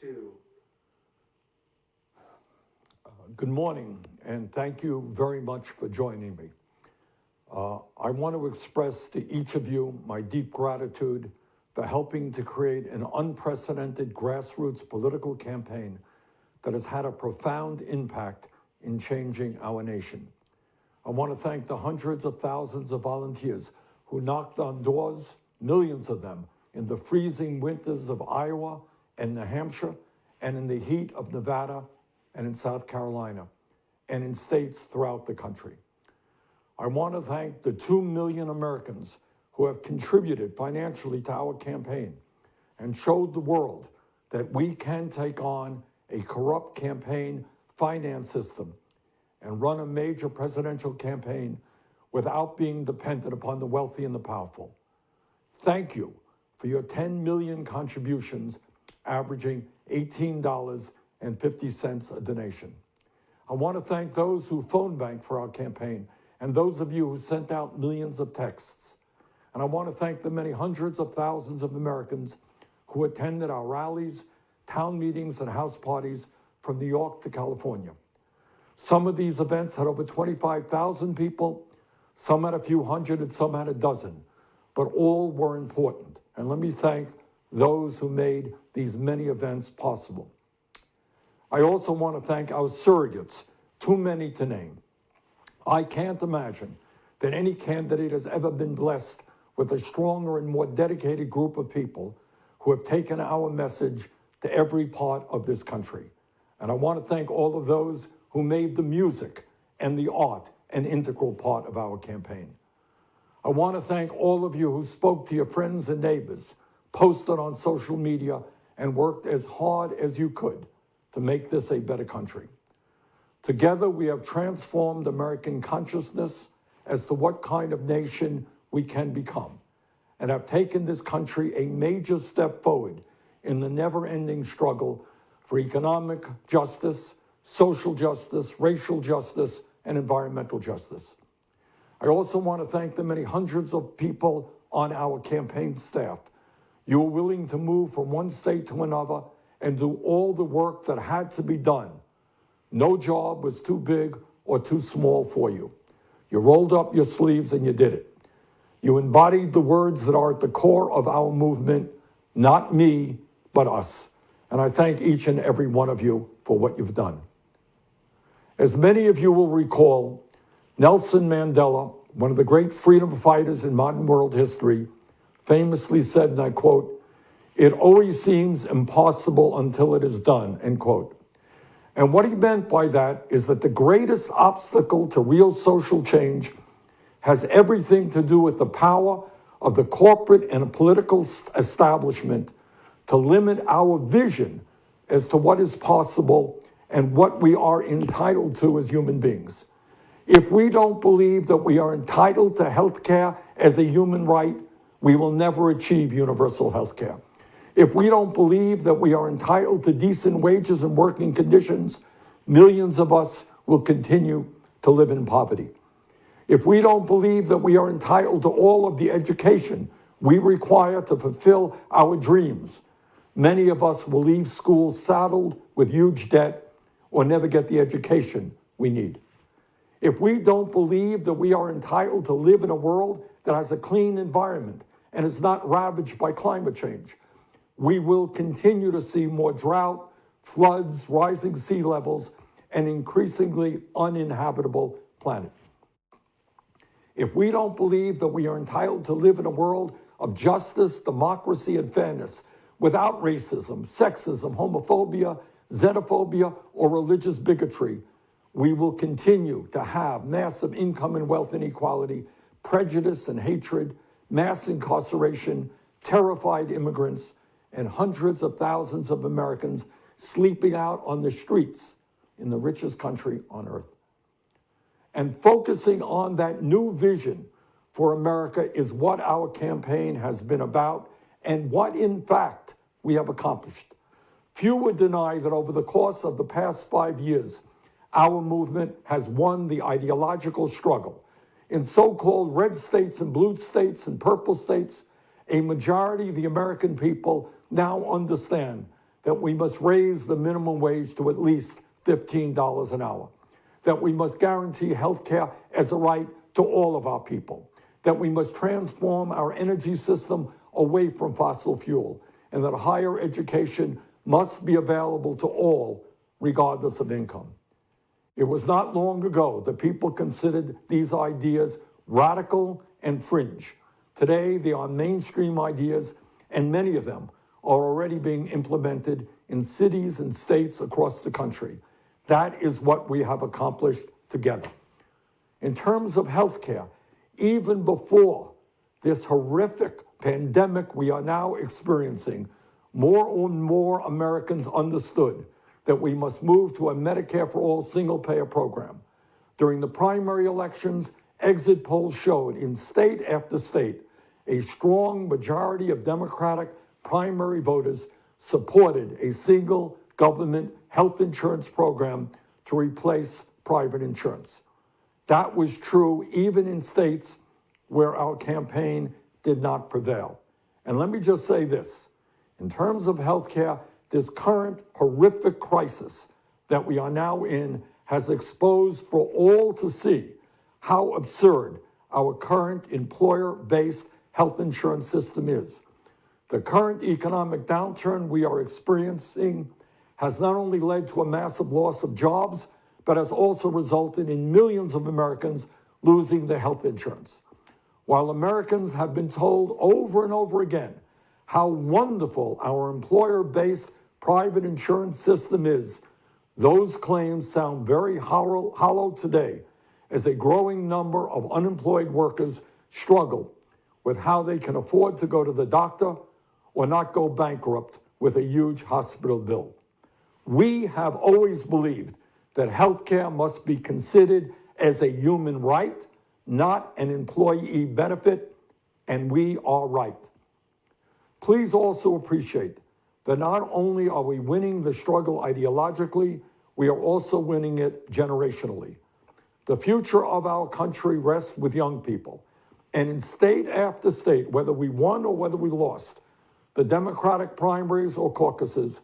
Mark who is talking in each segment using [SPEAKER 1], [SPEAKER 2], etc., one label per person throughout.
[SPEAKER 1] 2.
[SPEAKER 2] Good morning, and thank you very much for joining me. I want to express to each of you my deep gratitude for helping to create an unprecedented grassroots political campaign that has had a profound impact in changing our nation. I want to thank the hundreds of thousands of volunteers who knocked on doors, millions of them, in the freezing winters of Iowa and New Hampshire, and in the heat of Nevada and in South Carolina, and in states throughout the country. I want to thank the 2 million Americans who have contributed financially to our campaign and showed the world that we can take on a corrupt campaign finance system and run a major presidential campaign without being dependent upon the wealthy and the powerful. Thank you for your 10 million contributions, averaging $18.50 a donation. I want to thank those who phone banked for our campaign and those of you who sent out millions of texts. And I want to thank the many hundreds of thousands of Americans who attended our rallies, town meetings, and house parties from New York to California. Some of these events had over 25,000 people, some had a few hundred, and some had a dozen, but all were important. And let me thank those who made these many events possible. I also want to thank our surrogates, too many to name. I can't imagine that any candidate has ever been blessed with a stronger and more dedicated group of people who have taken our message to every part of this country. And I want to thank all of those who made the music and the art an integral part of our campaign. I want to thank all of you who spoke to your friends and neighbors, posted on social media, and worked as hard as you could to make this a better country. Together, we have transformed American consciousness as to what kind of nation we can become, and have taken this country a major step forward in the never-ending struggle for economic justice, social justice, racial justice, and environmental justice. I also want to thank the many hundreds of people on our campaign staff. You were willing to move from one state to another and do all the work that had to be done. No job was too big or too small for you. You rolled up your sleeves and you did it. You embodied the words that are at the core of our movement, not me, but us. And I thank each and every one of you for what you've done. As many of you will recall, Nelson Mandela, one of the great freedom fighters in modern world history, famously said, and I quote, "It always seems impossible until it is done," end quote. And what he meant by that is that the greatest obstacle to real social change has everything to do with the power of the corporate and political establishment to limit our vision as to what is possible and what we are entitled to as human beings. If we don't believe that we are entitled to health care as a human right, we will never achieve universal health care. If we don't believe that we are entitled to decent wages and working conditions, millions of us will continue to live in poverty. If we don't believe that we are entitled to all of the education we require to fulfill our dreams, many of us will leave school saddled with huge debt or never get the education we need. If we don't believe that we are entitled to live in a world that has a clean environment and is not ravaged by climate change, we will continue to see more drought, floods, rising sea levels, and increasingly uninhabitable planet. If we don't believe that we are entitled to live in a world of justice, democracy, and fairness without racism, sexism, homophobia, xenophobia, or religious bigotry, we will continue to have massive income and wealth inequality, prejudice and hatred, mass incarceration, terrified immigrants, and hundreds of thousands of Americans sleeping out on the streets in the richest country on earth. And focusing on that new vision for America is what our campaign has been about and what, in fact, we have accomplished. Few would deny that over the course of the past 5 years, our movement has won the ideological struggle. In so-called red states and blue states and purple states, a majority of the American people now understand that we must raise the minimum wage to at least $15 an hour, that we must guarantee health care as a right to all of our people, that we must transform our energy system away from fossil fuel, and that higher education must be available to all, regardless of income. It was not long ago that people considered these ideas radical and fringe. Today, they are mainstream ideas, and many of them are already being implemented in cities and states across the country. That is what we have accomplished together. In terms of healthcare, even before this horrific pandemic we are now experiencing, more and more Americans understood that we must move to a Medicare for All single-payer program. During the primary elections, exit polls showed in state after state a strong majority of Democratic primary voters supported a single government health insurance program to replace private insurance. That was true even in states where our campaign did not prevail. And let me just say this, in terms of healthcare, this current horrific crisis that we are now in has exposed for all to see how absurd our current employer-based health insurance system is. The current economic downturn we are experiencing has not only led to a massive loss of jobs, but has also resulted in millions of Americans losing their health insurance. While Americans have been told over and over again how wonderful our employer-based private insurance system is, those claims sound very hollow today as a growing number of unemployed workers struggle with how they can afford to go to the doctor or not go bankrupt with a huge hospital bill. We have always believed that healthcare must be considered as a human right, not an employee benefit, and we are right. Please also appreciate that not only are we winning the struggle ideologically, we are also winning it generationally. The future of our country rests with young people. And in state after state, whether we won or whether we lost, the Democratic primaries or caucuses,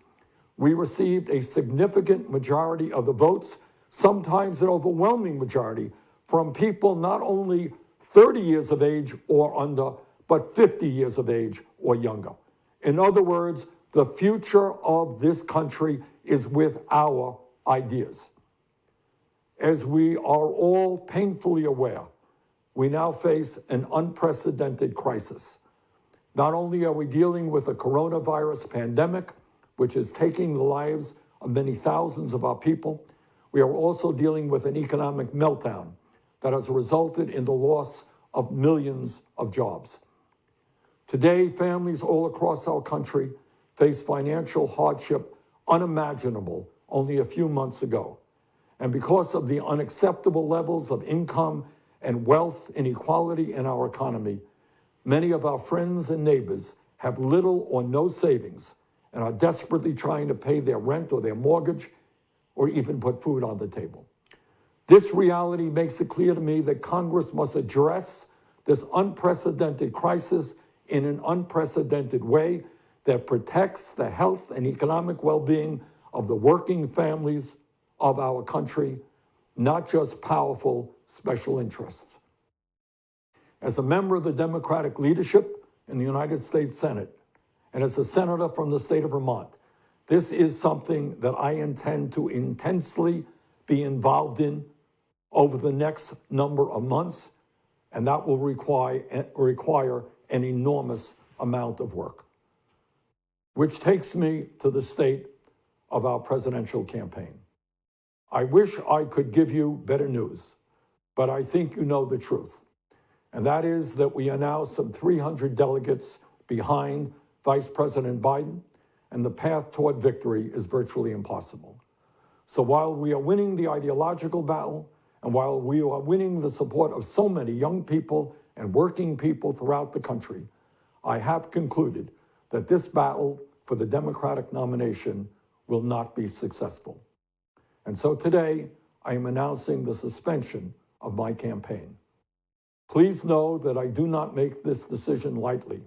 [SPEAKER 2] we received a significant majority of the votes, sometimes an overwhelming majority, from people not only 30 years of age or under, but 50 years of age or younger. In other words, the future of this country is with our ideas. As we are all painfully aware, we now face an unprecedented crisis. Not only are we dealing with a coronavirus pandemic, which is taking the lives of many thousands of our people, we are also dealing with an economic meltdown that has resulted in the loss of millions of jobs. Today, families all across our country face financial hardship unimaginable only a few months ago. And because of the unacceptable levels of income and wealth inequality in our economy, many of our friends and neighbors have little or no savings and are desperately trying to pay their rent or their mortgage or even put food on the table. This reality makes it clear to me that Congress must address this unprecedented crisis in an unprecedented way that protects the health and economic well-being of the working families of our country, not just powerful special interests. As a member of the Democratic leadership in the United States Senate, and as a senator from the state of Vermont, this is something that I intend to intensely be involved in over the next number of months, and that will require an enormous amount of work. Which takes me to the state of our presidential campaign. I wish I could give you better news, but I think you know the truth. And that is that we are now some 300 delegates behind Vice President Biden, and the path toward victory is virtually impossible. So while we are winning the ideological battle, and while we are winning the support of so many young people and working people throughout the country, I have concluded that this battle for the Democratic nomination will not be successful. And so today, I am announcing the suspension of my campaign. Please know that I do not make this decision lightly.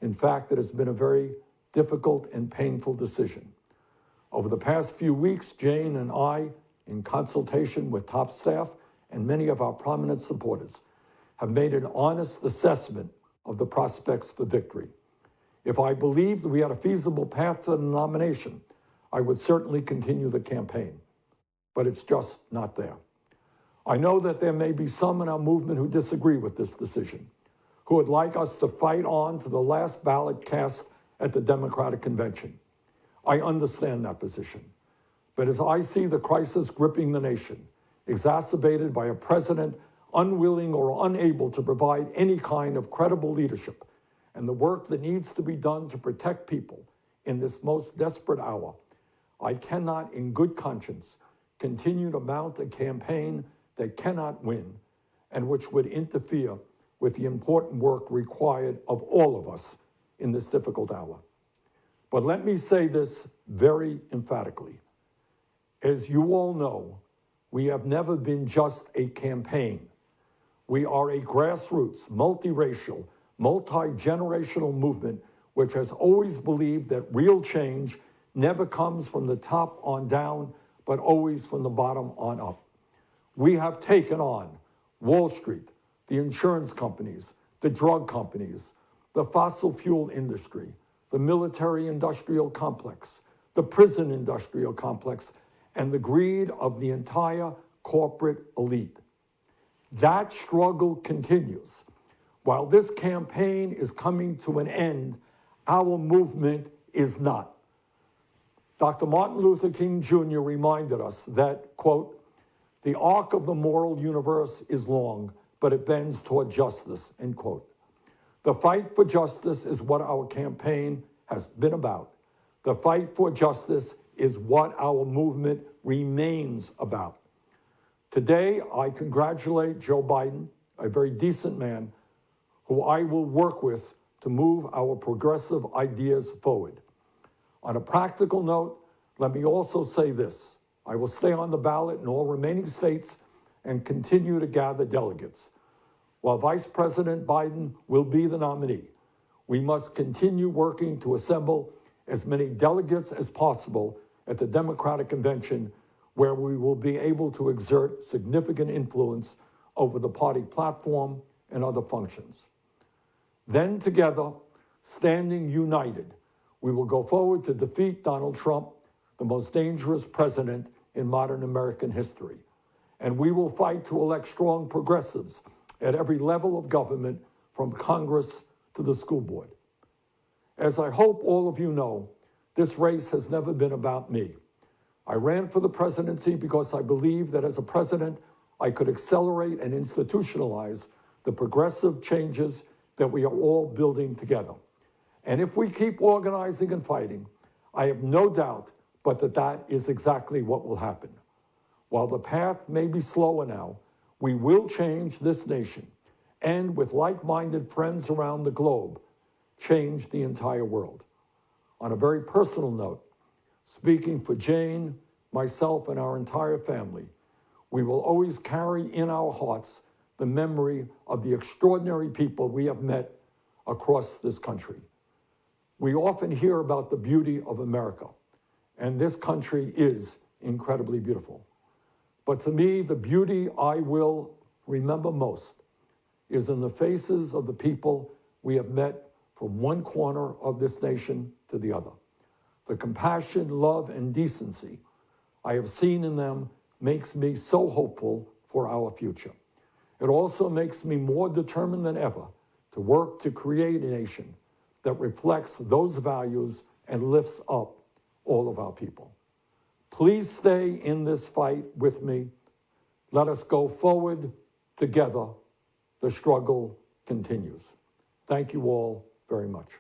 [SPEAKER 2] In fact, it has been a very difficult, and painful decision. Over the past few weeks, Jane and I, in consultation with top staff and many of our prominent supporters, have made an honest assessment of the prospects for victory. If I believed we had a feasible path to the nomination, I would certainly continue the campaign. But it's just not there. I know that there may be some in our movement who disagree with this decision, who would like us to fight on to the last ballot cast at the Democratic Convention. I understand that position. But as I see the crisis gripping the nation, exacerbated by a president unwilling or unable to provide any kind of credible leadership, and the work that needs to be done to protect people in this most desperate hour, I cannot, in good conscience, continue to mount a campaign that cannot win and which would interfere with the important work required of all of us in this difficult hour. But let me say this very emphatically. As you all know, we have never been just a campaign. We are a grassroots, multiracial, multi-generational movement which has always believed that real change never comes from the top on down, but always from the bottom on up. We have taken on Wall Street, the insurance companies, the drug companies, the fossil fuel industry, the military-industrial complex, the prison-industrial complex, and the greed of the entire corporate elite. That struggle continues. While this campaign is coming to an end, our movement is not. Dr. Martin Luther King Jr. reminded us that, quote, "The arc of the moral universe is long, but it bends toward justice," end quote. The fight for justice is what our campaign has been about. The fight for justice is what our movement remains about. Today, I congratulate Joe Biden, a very decent man, who I will work with to move our progressive ideas forward. On a practical note, let me also say this. I will stay on the ballot in all remaining states and continue to gather delegates. While Vice President Biden will be the nominee, we must continue working to assemble as many delegates as possible at the Democratic Convention, where we will be able to exert significant influence over the party platform and other functions. Then together, standing united, we will go forward to defeat Donald Trump, the most dangerous president in modern American history. And we will fight to elect strong progressives at every level of government, from Congress to the school board. As I hope all of you know, this race has never been about me. I ran for the presidency because I believed that as a president, I could accelerate and institutionalize the progressive changes that we are all building together. And if we keep organizing and fighting, I have no doubt but that is exactly what will happen. While the path may be slower now, we will change this nation, and with like-minded friends around the globe, change the entire world. On a very personal note, speaking for Jane, myself, and our entire family, we will always carry in our hearts the memory of the extraordinary people we have met across this country. We often hear about the beauty of America, and this country is incredibly beautiful. But to me, the beauty I will remember most is in the faces of the people we have met from one corner of this nation to the other. The compassion, love, and decency I have seen in them makes me so hopeful for our future. It also makes me more determined than ever to work to create a nation that reflects those values and lifts up all of our people. Please stay in this fight with me. Let us go forward together. The struggle continues. Thank you all very much.